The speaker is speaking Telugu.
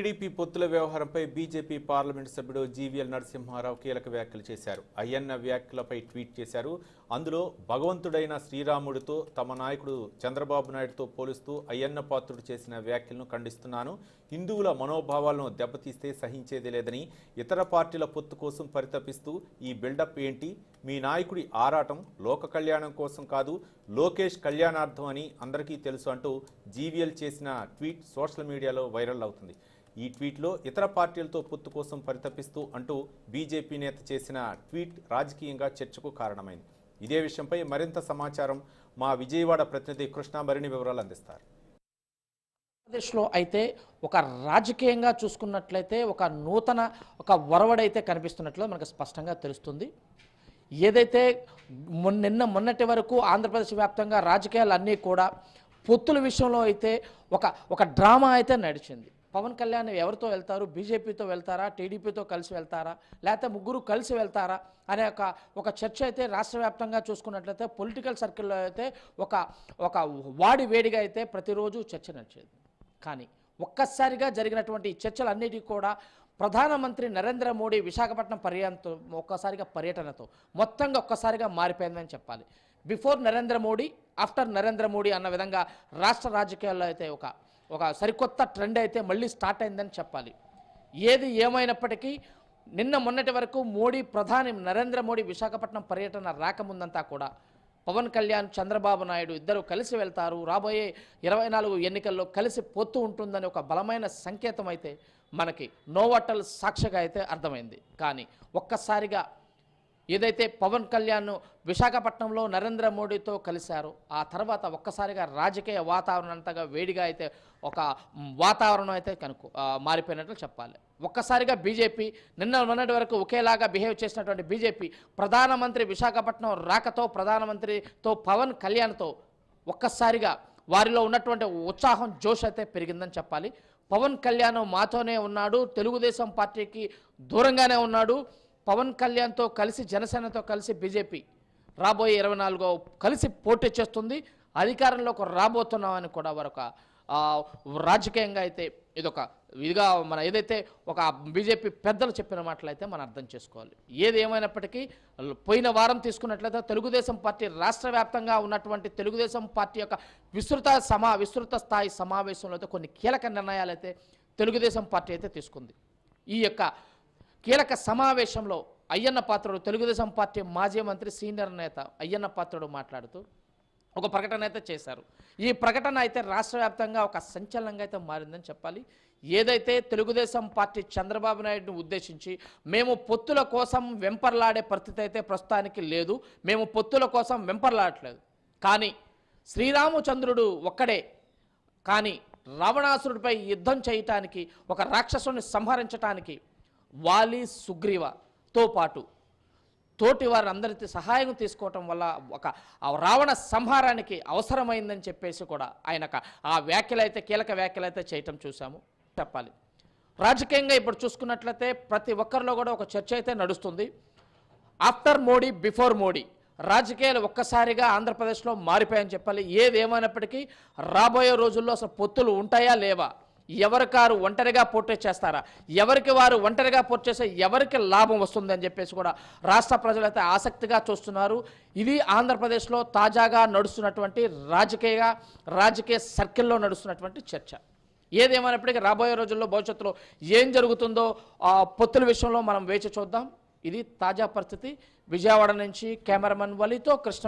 టీడీపీ పొత్తుల వ్యవహారంపై బీజేపీ పార్లమెంటు సభ్యుడు జీవీఎల్ నరసింహారావు కీలక వ్యాఖ్యలు చేశారు. అయ్యన్న వ్యాఖ్యలపై ట్వీట్ చేశారు. అందులో భగవంతుడైన శ్రీరాముడితో తమ నాయకుడు చంద్రబాబు నాయుడుతో పోలుస్తూ అయ్యన్న పాత్రుడు చేసిన వ్యాఖ్యలను ఖండిస్తున్నాను. హిందువుల మనోభావాలను దెబ్బతీస్తే సహించేది లేదని, ఇతర పార్టీల పొత్తు కోసం పరితపిస్తూ ఈ బిల్డప్ ఏంటి? మీ నాయకుడి ఆరాటం లోక కళ్యాణం కోసం కాదు, లోకేష్ కళ్యాణార్థం అని అందరికీ తెలుసు అంటూ జీవీఎల్ చేసిన ట్వీట్ సోషల్ మీడియాలో వైరల్ అవుతుంది. ఈ ట్వీట్లో ఇతర పార్టీలతో పొత్తు కోసం పరితపిస్తూ అంటూ బీజేపీ నేత చేసిన ట్వీట్ రాజకీయంగా చర్చకు కారణమైంది. ఇదే విషయంపై మరింత సమాచారం మా విజయవాడ ప్రతినిధి కృష్ణ మరిన్ని వివరాలు అందిస్తారు. ఆంధ్రప్రదేశ్లో అయితే ఒక రాజకీయంగా చూసుకున్నట్లయితే ఒక ఒరవడైతే కనిపిస్తున్నట్లు మనకు స్పష్టంగా తెలుస్తుంది. ఏదైతే మొన్నటి వరకు ఆంధ్రప్రదేశ్ వ్యాప్తంగా రాజకీయాలన్నీ కూడా పొత్తుల విషయంలో అయితే ఒక డ్రామా అయితే నడిచింది. పవన్ కళ్యాణ్ ఎవరితో వెళ్తారు? బీజేపీతో వెళ్తారా, టీడీపీతో కలిసి వెళ్తారా, లేకపోతే ముగ్గురు కలిసి వెళ్తారా అనే ఒక చర్చ అయితే రాష్ట్ర వ్యాప్తంగా చూసుకున్నట్లయితే పొలిటికల్ సర్కిల్లో అయితే ఒక వాడి వేడిగా అయితే ప్రతిరోజు చర్చ నడిచేది. కానీ ఒక్కసారిగా జరిగినటువంటి చర్చలన్నిటికీ కూడా ప్రధానమంత్రి నరేంద్ర మోడీ విశాఖపట్నం పర్యటనతో మొత్తంగా ఒక్కసారిగా మారిపోయిందని చెప్పాలి. బిఫోర్ నరేంద్ర మోడీ, ఆఫ్టర్ నరేంద్ర మోడీ అన్న విధంగా రాష్ట్ర రాజకీయాల్లో అయితే ఒక సరికొత్త ట్రెండ్ అయితే మళ్ళీ స్టార్ట్ అయిందని చెప్పాలి. ఏది ఏమైనప్పటికీ మొన్నటి వరకు ప్రధాని నరేంద్ర మోడీ విశాఖపట్నం పర్యటన రాకముందంతా కూడా పవన్ కళ్యాణ్, చంద్రబాబు నాయుడు ఇద్దరు కలిసి వెళ్తారు, రాబోయే 24 ఎన్నికల్లో కలిసి పొత్తు ఉంటుందని ఒక బలమైన సంకేతం అయితే మనకి నోవాటల్ సాక్షిగా అయితే అర్థమైంది. కానీ ఒక్కసారిగా ఏదైతే పవన్ కళ్యాణ్ విశాఖపట్నంలో నరేంద్ర మోడీతో కలిశారో ఆ తర్వాత ఒక్కసారిగా రాజకీయ వాతావరణం అంతగా వేడిగా అయితే ఒక వాతావరణం అయితే మారిపోయినట్లు చెప్పాలి. ఒక్కసారిగా బీజేపీ మొన్నటి వరకు ఒకేలాగా బిహేవ్ చేసినటువంటి బీజేపీ ప్రధానమంత్రి విశాఖపట్నం రాకతో ప్రధానమంత్రితో పవన్ కళ్యాణ్తో ఒక్కసారిగా వారిలో ఉన్నటువంటి ఉత్సాహం, జోష్ అయితే పెరిగిందని చెప్పాలి. పవన్ కళ్యాణ్ మాతోనే ఉన్నాడు, తెలుగుదేశం పార్టీకి దూరంగానే ఉన్నాడు. పవన్ కళ్యాణ్తో కలిసి జనసేనతో కలిసి బీజేపీ రాబోయే 24 కలిసి పోటీ చేస్తుంది, అధికారంలోకి రాబోతున్నామని కూడా వారు రాజకీయంగా అయితే ఇదిగా మన ఏదైతే ఒక బీజేపీ పెద్దలు చెప్పిన మాటలైతే మనం అర్థం చేసుకోవాలి. ఏది ఏమైనప్పటికీ పోయిన వారం తీసుకున్నట్లయితే తెలుగుదేశం పార్టీ రాష్ట్ర వ్యాప్తంగా ఉన్నటువంటి తెలుగుదేశం పార్టీ యొక్క విస్తృత స్థాయి సమావేశంలో అయితే కొన్ని కీలక నిర్ణయాలు అయితే తెలుగుదేశం పార్టీ అయితే తీసుకుంది. ఈ యొక్క కీలక సమావేశంలో అయ్యన్న పాత్రుడు, తెలుగుదేశం పార్టీ మాజీ మంత్రి, సీనియర్ నేత అయ్యన్న పాత్రుడు మాట్లాడుతూ ఒక ప్రకటన అయితే చేశారు. ఈ ప్రకటన అయితే రాష్ట్ర వ్యాప్తంగా ఒక సంచలనంగా అయితే మారిందని చెప్పాలి. ఏదైతే తెలుగుదేశం పార్టీ చంద్రబాబు నాయుడుని ఉద్దేశించి మేము పొత్తుల కోసం వెంపర్లాడే పరిస్థితి అయితే ప్రస్తుతానికి లేదు, మేము పొత్తుల కోసం వెంపర్లాడట్లేదు, కానీ శ్రీరామచంద్రుడు ఒక్కడే, కానీ రావణాసురుడిపై యుద్ధం చేయటానికి, ఒక రాక్షసుని సంహరించటానికి వాలి, సుగ్రీవతో పాటు తోటి వారందరితో సహాయం తీసుకోవటం వల్ల రావణ సంహారానికి అవసరమైందని చెప్పేసి కూడా ఆయన ఆ వ్యాఖ్యలైతే కీలక వ్యాఖ్యలైతే చేయటం చూసాము చెప్పాలి. రాజకీయంగా ఇప్పుడు చూసుకున్నట్లయితే ప్రతి ఒక్కరిలో కూడా ఒక చర్చ అయితే నడుస్తుంది. ఆఫ్టర్ మోడీ, బిఫోర్ మోడీ రాజకీయాలు ఒక్కసారిగా ఆంధ్రప్రదేశ్లో మారిపోయాయని చెప్పాలి. ఏదేమైనప్పటికీ రాబోయే రోజుల్లో అసలు పొత్తులు ఉంటాయా లేవా, ఎవరికారు ఒంటరిగా పోటీ చేస్తారా, ఎవరికి వారు ఒంటరిగా పోటీ చేస్తే ఎవరికి లాభం వస్తుంది అని చెప్పేసి కూడా రాష్ట్ర ప్రజలైతే ఆసక్తిగా చూస్తున్నారు. ఇది ఆంధ్రప్రదేశ్లో తాజాగా నడుస్తున్నటువంటి రాజకీయ సర్కిల్లో నడుస్తున్నటువంటి చర్చ. ఏదేమైనప్పటికీ రాబోయే రోజుల్లో భవిష్యత్తులో ఏం జరుగుతుందో పొత్తుల విషయంలో మనం వేచి చూద్దాం. ఇది తాజా పరిస్థితి. విజయవాడ నుంచి కెమెరామెన్ వలితో కృష్ణ.